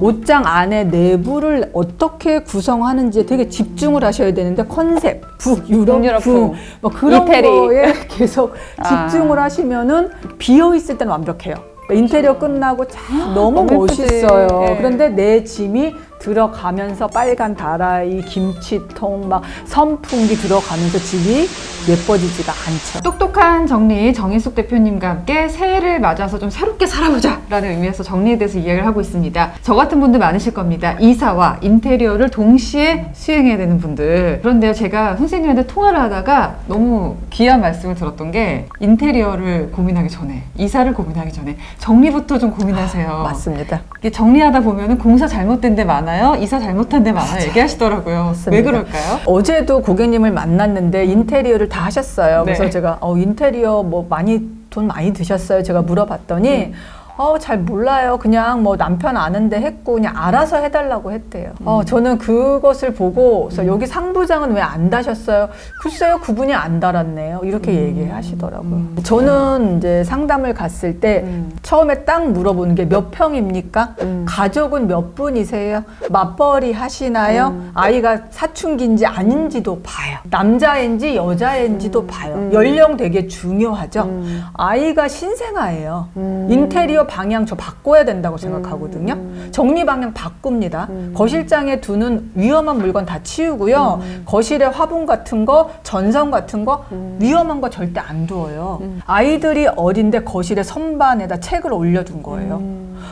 옷장 안에 내부를 어떻게 구성하는지에 되게 집중을 하셔야 되는데 컨셉, 유럽, 뭐 그런 이태리. 거에 계속 집중을 하시면은 비어 있을 때는 완벽해요. 인테리어 끝나고 너무 너무 예쁘지. 멋있어요. 예. 그런데 내 짐이 들어가면서 빨간 다라이, 김치통, 막 선풍기 들어가면서 집이 예뻐지지가 않죠. 똑똑한 정리 정인숙 대표님과 함께 새해를 맞아서 좀 새롭게 살아보자 라는 의미에서 정리에 대해서 이야기를 하고 있습니다. 저 같은 분들 많으실 겁니다. 이사와 인테리어를 동시에 수행해야 되는 분들. 그런데요, 제가 선생님한테 통화를 하다가 너무 귀한 말씀을 들었던 게 인테리어를 고민하기 전에, 이사를 고민하기 전에 정리부터 좀 고민하세요. 맞습니다. 이게 정리하다 보면 공사 잘못된 데 많아요, 이사 잘못한 데 많아요 얘기하시더라고요. 맞습니다. 왜 그럴까요? 어제도 고객님을 만났는데 인테리어를 다 하셨어요. 그래서 네. 제가 인테리어 뭐 돈 많이 드셨어요? 제가 물어봤더니 잘 몰라요. 그냥 뭐 남편 아는데 했고 그냥 알아서 해달라고 했대요. 저는 그것을 보고 그래서 여기 상부장은 왜 안 다셨어요? 글쎄요, 그분이 안 달았네요. 이렇게 얘기하시더라고요. 저는 이제 상담을 갔을 때 처음에 딱 물어보는 게 몇 평입니까? 가족은 몇 분이세요? 맞벌이 하시나요? 아이가 사춘기인지 아닌지도 봐요. 남자인지 여자인지도 봐요. 연령 되게 중요하죠. 아이가 신생아예요. 인테리어 방향 저 바꿔야 된다고 생각하거든요. 정리 방향 바꿉니다. 거실장에 두는 위험한 물건 다 치우고요. 거실에 화분 같은 거, 전선 같은 거 위험한 거 절대 안 두어요. 아이들이 어린데 거실에 선반에다 책을 올려둔 거예요.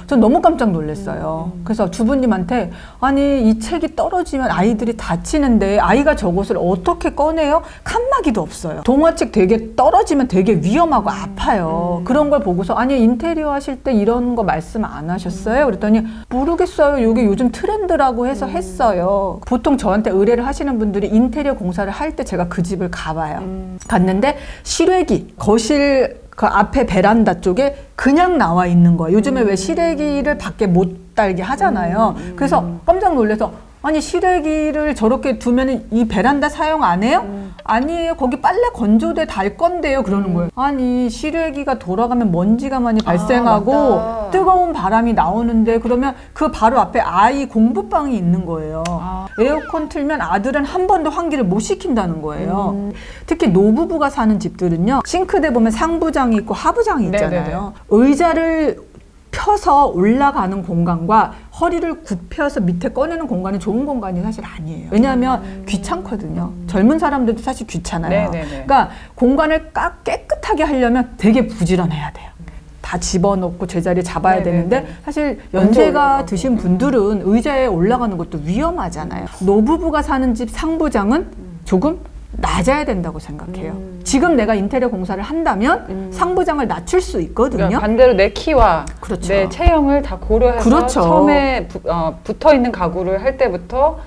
전 너무 깜짝 놀랐어요. 그래서 주부님한테 아니 이 책이 떨어지면 아이들이 다치는데 아이가 저것을 어떻게 꺼내요? 칸막이도 없어요. 동화책 되게 떨어지면 되게 위험하고 아파요. 그런 걸 보고서 아니 인테리어 하실 때 이런 거 말씀 안 하셨어요? 그랬더니 모르겠어요. 이게 요즘 트렌드라고 해서 했어요. 보통 저한테 의뢰를 하시는 분들이 인테리어 공사를 할 때 제가 그 집을 가봐요. 갔는데 실외기, 거실 그 앞에 베란다 쪽에 그냥 나와 있는 거예요. 요즘에 왜 실외기를 밖에 못 달게 하잖아요. 그래서 깜짝 놀라서 아니 실외기를 저렇게 두면 이 베란다 사용 안 해요? 아니에요. 거기 빨래 건조대 달 건데요. 그러는 거예요. 아니 실외기가 돌아가면 먼지가 많이 발생하고 맞다. 뜨거운 바람이 나오는데 그러면 그 바로 앞에 아이 공부방이 있는 거예요. 에어컨 틀면 아들은 한 번도 환기를 못 시킨다는 거예요. 특히 노부부가 사는 집들은요. 싱크대 보면 상부장이 있고 하부장이 있잖아요. 의자를 펴서 올라가는 공간과 허리를 굽혀서 밑에 꺼내는 공간이 좋은 공간이 사실 아니에요. 왜냐하면 귀찮거든요. 젊은 사람들도 사실 귀찮아요. 그러니까 공간을 깨끗하게 하려면 되게 부지런해야 돼요. 다 집어넣고 제자리에 잡아야 되는데 사실 연세가 드신 분들은 의자에 올라가는 것도 위험하잖아요. 노부부가 사는 집 상부장은 조금 낮아야 된다고 생각해요. 지금 내가 인테리어 공사를 한다면 상부장을 낮출 수 있거든요. 그러니까 반대로 내 키와 그렇죠. 내 체형을 다 고려해서 그렇죠. 처음에 붙어있는 가구를 할 때부터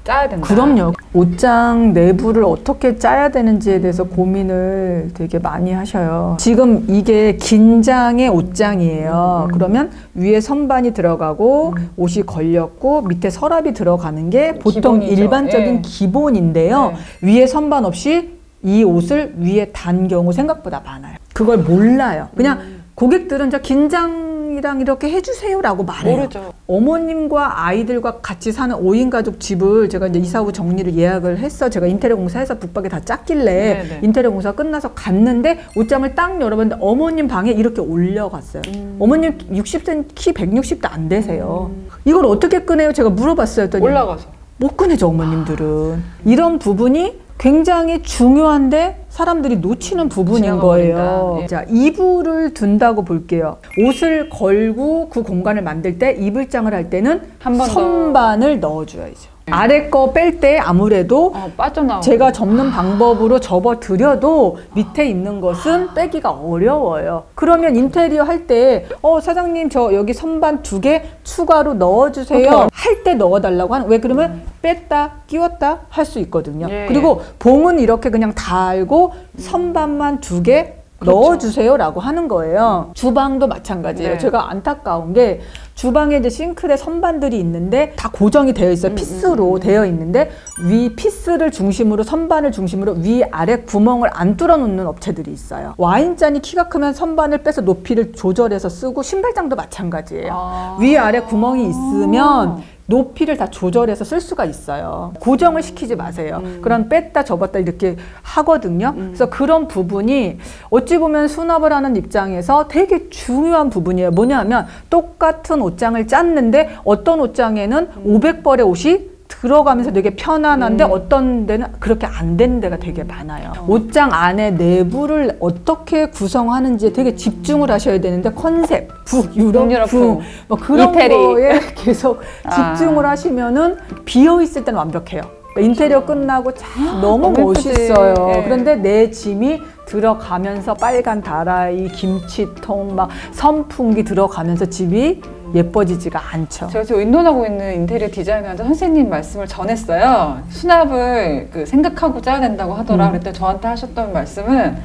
짜야 된다. 그럼요. 옷장 내부를 어떻게 짜야 되는지에 대해서 고민을 되게 많이 하셔요. 지금 이게 긴장의 옷장이에요. 그러면 위에 선반이 들어가고 옷이 걸렸고 밑에 서랍이 들어가는 게 보통 기본이죠. 일반적인 예. 기본인데요. 위에 선반 없이 이 옷을 위에 단 경우 생각보다 많아요. 그걸 몰라요. 그냥 고객들은 저 긴장이랑 이렇게 해주세요라고 말해요. 모르죠. 어머님과 아이들과 같이 사는 5인 가족 집을 제가 이제 이사 후 정리를 예약을 했어. 제가 인테리어 공사해서 북박에 다 짰길래 네네. 인테리어 공사 끝나서 갔는데 옷장을 딱 열어봤는데 어머님 방에 이렇게 올려갔어요. 어머님 60cm, 키 160도 안 되세요. 이걸 어떻게 꺼내요? 제가 물어봤어요. 했더니 올라가서. 못 꺼내죠, 어머님들은. 이런 부분이 굉장히 중요한데 사람들이 놓치는 부분인 지나가 거예요. 버린다. 예. 자, 이불을 둔다고 볼게요. 옷을 걸고 그 공간을 만들 때 이불장을 할 때는 한번 더. 선반을 넣어줘야죠. 아래 거 뺄 때 아무래도 빠져나오고. 제가 접는 방법으로 접어 드려도 밑에 있는 것은 빼기가 어려워요. 그러면 인테리어 할 때 사장님 저 여기 선반 2개 추가로 넣어주세요. 할 때 넣어달라고 하는 왜 그러면 뺐다 끼웠다 할 수 있거든요. 예. 그리고 봉은 이렇게 그냥 달고 선반만 2개 넣어주세요 라고 하는 거예요. 주방도 마찬가지예요. 네. 제가 안타까운 게 주방에 이제 싱크대 선반들이 있는데 다 고정이 되어 있어요. 피스로 되어 있는데 위 피스를 중심으로 선반을 중심으로 위아래 구멍을 안 뚫어 놓는 업체들이 있어요. 와인잔이 키가 크면 선반을 빼서 높이를 조절해서 쓰고 신발장도 마찬가지예요. 위아래 구멍이 있으면 높이를 다 조절해서 쓸 수가 있어요. 고정을 시키지 마세요. 그럼 뺐다 접었다 이렇게 하거든요. 그래서 그런 부분이 어찌 보면 수납을 하는 입장에서 되게 중요한 부분이에요. 뭐냐면 똑같은 옷장을 짰는데 어떤 옷장에는 500벌의 옷이 들어가면서 되게 편안한데 어떤 데는 그렇게 안 되는 데가 되게 많아요. 옷장 안에 내부를 어떻게 구성하는지에 되게 집중을 하셔야 되는데 컨셉, 북, 유럽, 북 뭐 그런 이태리. 거에 계속 집중을 하시면은 비어 있을 때는 완벽해요. 인테리어 끝나고 너무 멋있어요. 네. 그런데 내 짐이 들어가면서 빨간 다라이, 김치통, 막 선풍기 들어가면서 집이 예뻐지지가 않죠. 제가 지금 의논하고 있는 인테리어 디자이너한테 선생님 말씀을 전했어요. 수납을 생각하고 짜야 된다고 하더라. 그랬더니 저한테 하셨던 말씀은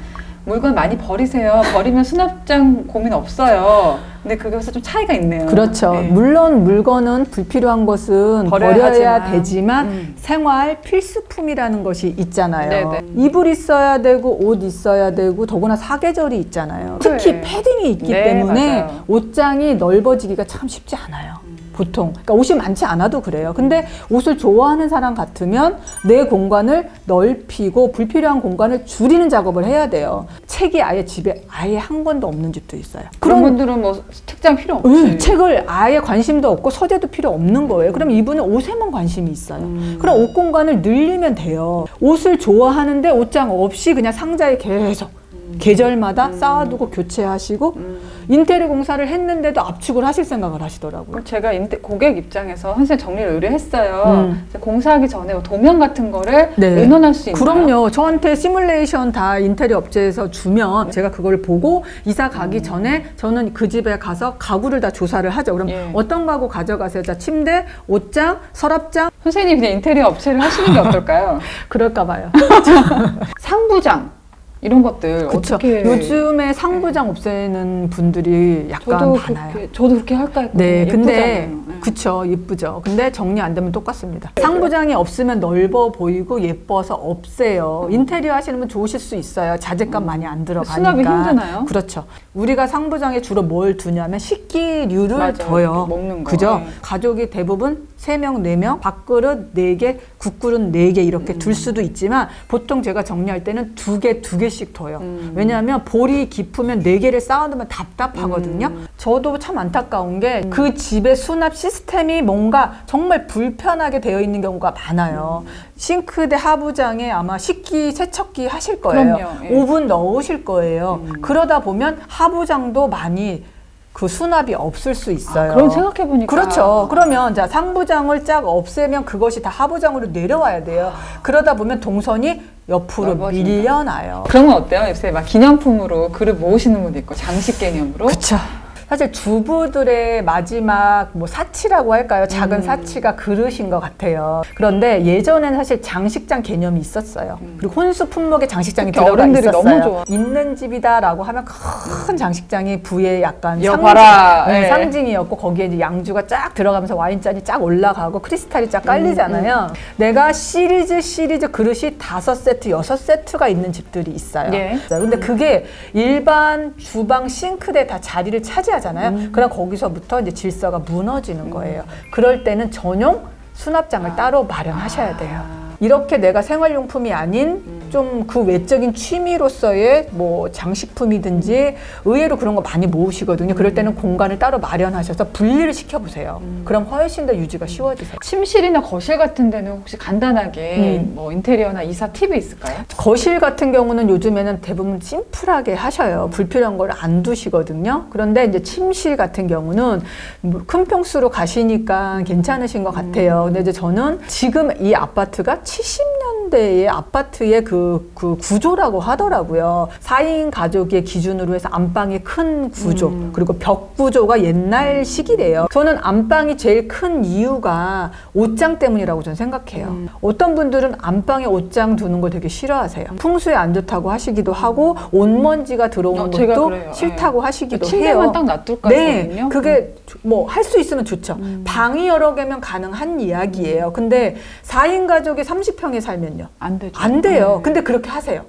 물건 많이 버리세요. 버리면 수납장 고민 없어요. 근데 그것에 좀 차이가 있네요. 그렇죠. 네. 물론 물건은 불필요한 것은 버려야 하지만. 되지만 생활 필수품이라는 것이 있잖아요. 네네. 이불 있어야 되고 옷 있어야 되고 더구나 사계절이 있잖아요. 특히 네. 패딩이 있기 네, 때문에 맞아요. 옷장이 넓어지기가 참 쉽지 않아요. 보통. 그러니까 옷이 많지 않아도 그래요. 근데 옷을 좋아하는 사람 같으면 내 공간을 넓히고 불필요한 공간을 줄이는 작업을 해야 돼요. 책이 아예 집에 아예 한 권도 없는 집도 있어요. 그런 분들은 뭐 책장 필요 없지. 책을 아예 관심도 없고 서재도 필요 없는 거예요. 그럼 이분은 옷에만 관심이 있어요. 그럼 옷 공간을 늘리면 돼요. 옷을 좋아하는데 옷장 없이 그냥 상자에 계속 계절마다 쌓아두고 교체하시고 인테리어 공사를 했는데도 압축을 하실 생각을 하시더라고요. 제가 고객 입장에서 선생님 정리를 의뢰했어요. 공사하기 전에 도면 같은 거를 네. 의논할 수 있나요? 그럼요. 저한테 시뮬레이션 다 인테리어 업체에서 주면 제가 그걸 보고 이사 가기 전에 저는 그 집에 가서 가구를 다 조사를 하죠. 그럼 예. 어떤 가구 가져가세요? 자, 침대, 옷장, 서랍장. 선생님이 그냥 인테리어 업체를 하시는 게 어떨까요? 그럴까 봐요. 상부장 이런 것들 그쵸. 어떻게 요즘에 상부장 없애는 분들이 약간 많아요. 저도 그렇게 할까 했거든요. 네, 근데 예쁘잖아요. 네. 그쵸, 예쁘죠. 근데 정리 안 되면 똑같습니다. 상부장이 없으면 넓어 보이고 예뻐서 없애요. 인테리어 하시는 분 좋으실 수 있어요. 자재값 많이 안 들어가니까. 수납이 힘드나요? 그렇죠. 우리가 상부장에 주로 뭘 두냐면 식기류를 맞아요. 둬요. 이렇게 먹는 거. 그죠? 네. 가족이 대부분 3명, 4명, 밥그릇 4개, 국그릇 4개 이렇게 둘 수도 있지만 보통 제가 정리할 때는 2개씩 둬요. 왜냐하면 볼이 깊으면 4개를 쌓아두면 답답하거든요. 저도 참 안타까운 게 그 집의 수납 시스템이 뭔가 정말 불편하게 되어 있는 경우가 많아요. 싱크대 하부장에 아마 식기, 세척기 하실 거예요. 그럼요. 예. 오븐 넣으실 거예요. 그러다 보면 하부장도 많이 그 수납이 없을 수 있어요. 그런 생각해보니까. 그렇죠. 그러면 자 상부장을 쫙 없애면 그것이 다 하부장으로 내려와야 돼요. 그러다 보면 동선이 옆으로 넓어진다. 밀려나요. 그런 건 어때요? 요새 막 기념품으로 그릇 모으시는 분도 있고 장식 개념으로. 그렇죠. 사실 주부들의 마지막 뭐 사치라고 할까요? 작은 사치가 그릇인 것 같아요. 그런데 예전에는 사실 장식장 개념이 있었어요. 그리고 혼수 품목에 장식장이 특히 들어가 어른들이 있었어요. 너무 좋아. 있는 집이다라고 하면 큰 장식장이 부의 약간 이거 봐라. 네, 네. 상징이었고 거기에 이제 양주가 쫙 들어가면서 와인잔이 쫙 올라가고 크리스탈이 쫙 깔리잖아요. 내가 시리즈 그릇이 5세트, 6세트가 있는 집들이 있어요. 예. 근데 그게 일반 주방 싱크대에 다 자리를 차지하잖아요. 그럼 거기서부터 이제 질서가 무너지는 거예요. 그럴 때는 전용 수납장을 따로 마련하셔야 돼요. 이렇게 내가 생활용품이 아닌 좀 그 외적인 취미로서의 뭐 장식품이든지 의외로 그런 거 많이 모으시거든요. 그럴 때는 공간을 따로 마련하셔서 분리를 시켜보세요. 그럼 훨씬 더 유지가 쉬워지세요. 침실이나 거실 같은 데는 혹시 간단하게 뭐 인테리어나 이사 팁이 있을까요? 거실 같은 경우는 요즘에는 대부분 심플하게 하셔요. 불필요한 걸 안 두시거든요. 그런데 이제 침실 같은 경우는 뭐큰 평수로 가시니까 괜찮으신 것 같아요. 근데 이제 저는 지금 이 아파트가 70년대 해운대의 아파트의 그 구조라고 하더라고요. 4인 가족의 기준으로 해서 안방이 큰 구조, 그리고 벽 구조가 옛날식이래요. 저는 안방이 제일 큰 이유가 옷장 때문이라고 저는 생각해요. 어떤 분들은 안방에 옷장 두는 걸 되게 싫어하세요. 풍수에 안 좋다고 하시기도 하고 옷먼지가 들어오는 제가 것도 그래요. 싫다고 하시기도 침대만 해요. 딱 놔둘까 네, 했거든요. 그게 뭐 할 수 있으면 좋죠. 방이 여러 개면 가능한 이야기예요. 근데 4인 가족이 30평에 살면요. 안 되죠. 안 돼요. 네. 근데 그렇게 하세요.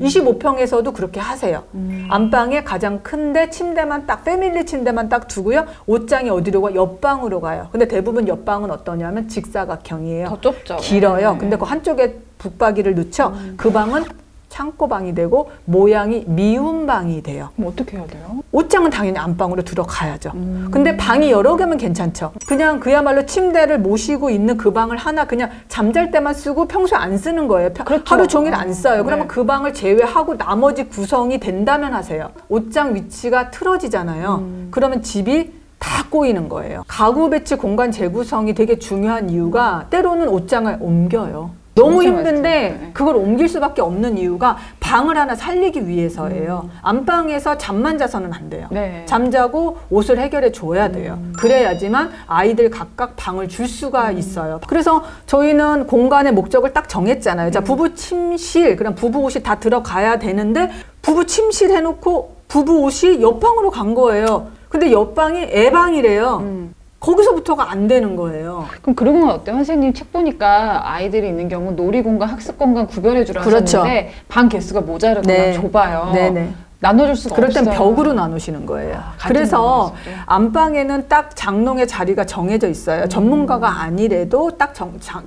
25평에서도 그렇게 하세요. 안방에 가장 큰데 침대만 딱 패밀리 침대만 딱 두고요. 옷장이 어디로 가? 옆방으로 가요. 근데 대부분 옆방은 어떠냐면 직사각형이에요. 더 좁죠. 길어요. 네. 근데 그 한쪽에 북박이를 넣죠. 그 방은 창고방이 되고 모양이 미운방이 돼요. 그럼 어떻게 해야 돼요? 옷장은 당연히 안방으로 들어가야죠. 근데 방이 여러 개면 괜찮죠. 그냥 그야말로 침대를 모시고 있는 그 방을 하나 그냥 잠잘 때만 쓰고 평소에 안 쓰는 거예요. 그렇죠. 하루 종일 안 써요. 그러면 네. 그 방을 제외하고 나머지 구성이 된다면 하세요. 옷장 위치가 틀어지잖아요. 그러면 집이 다 꼬이는 거예요. 가구 배치 공간 재구성이 되게 중요한 이유가 때로는 옷장을 옮겨요. 너무 진짜 힘든데 맞아요. 그걸 옮길 수밖에 없는 이유가 방을 하나 살리기 위해서예요. 안방에서 잠만 자서는 안 돼요. 네. 잠자고 옷을 해결해 줘야 돼요. 그래야지만 아이들 각각 방을 줄 수가 있어요. 그래서 저희는 공간의 목적을 딱 정했잖아요. 자, 부부 침실, 그럼 부부 옷이 다 들어가야 되는데 부부 침실 해놓고 부부 옷이 옆방으로 간 거예요. 근데 옆방이 애방이래요. 거기서부터가 안 되는 거예요. 그럼 그런 건 어때요? 선생님 책 보니까 아이들이 있는 경우 놀이공간, 학습공간 구별해 주라 그렇죠. 하셨는데 방 개수가 모자르거나 네. 좁아요. 네네. 나눠줄 수가 그럴 땐 없어요. 벽으로 나누시는 거예요. 같은 그래서 방에서도. 안방에는 딱 장롱의 자리가 정해져 있어요. 전문가가 아니래도 딱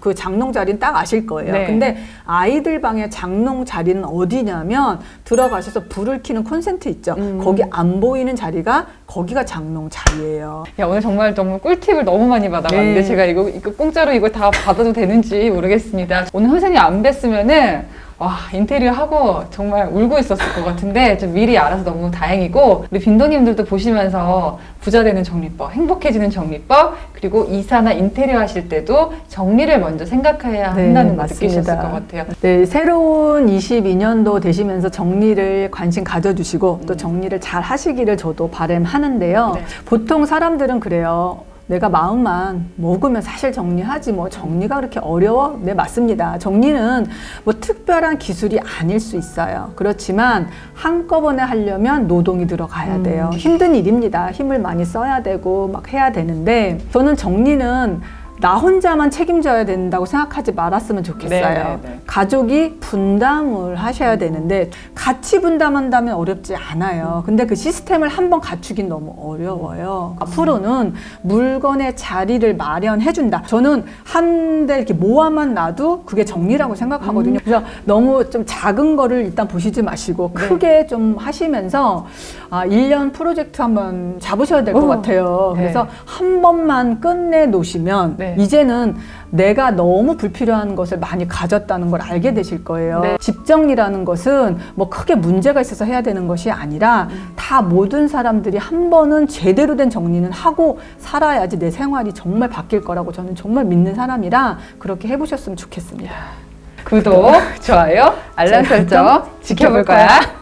그 장롱 자리는 딱 아실 거예요. 네. 근데 아이들 방의 장롱 자리는 어디냐면 들어가셔서 불을 켜는 콘센트 있죠. 거기 안 보이는 자리가 거기가 장롱 자리예요. 야, 오늘 정말 꿀팁을 너무 많이 받아봤는데 네. 제가 이거 공짜로 이걸 다 받아도 되는지 모르겠습니다. 오늘 선생님 안 뵀으면은 와, 인테리어 하고 정말 울고 있었을 것 같은데 좀 미리 알아서 너무 다행이고 우리 빈도님들도 보시면서 부자 되는 정리법, 행복해지는 정리법 그리고 이사나 인테리어 하실 때도 정리를 먼저 생각해야 한다는 거 느끼셨을 것 같아요. 네, 새로운 22년도 되시면서 정리를 관심 가져주시고 또 정리를 잘 하시기를 저도 바람하는데요. 네. 보통 사람들은 그래요. 내가 마음만 먹으면 사실 정리하지 뭐 정리가 그렇게 어려워? 네, 맞습니다. 정리는 뭐 특별한 기술이 아닐 수 있어요. 그렇지만 한꺼번에 하려면 노동이 들어가야 돼요. 힘든 일입니다. 힘을 많이 써야 되고 막 해야 되는데 저는 정리는 나 혼자만 책임져야 된다고 생각하지 말았으면 좋겠어요. 네네네. 가족이 분담을 하셔야 되는데 같이 분담한다면 어렵지 않아요. 근데 그 시스템을 한번 갖추긴 너무 어려워요. 앞으로는 물건의 자리를 마련해준다. 저는 한 대 이렇게 모아만 놔도 그게 정리라고 생각하거든요. 그래서 너무 좀 작은 거를 일단 보시지 마시고 크게 좀 하시면서 1년 프로젝트 한번 잡으셔야 될 것 같아요. 네. 그래서 한 번만 끝내 놓으시면 네. 이제는 내가 너무 불필요한 것을 많이 가졌다는 걸 알게 되실 거예요. 네. 집 정리라는 것은 뭐 크게 문제가 있어서 해야 되는 것이 아니라 다 모든 사람들이 한 번은 제대로 된 정리는 하고 살아야지 내 생활이 정말 바뀔 거라고 저는 정말 믿는 사람이라 그렇게 해보셨으면 좋겠습니다. 구독, 좋아요, 알람 설정 지켜볼 거야.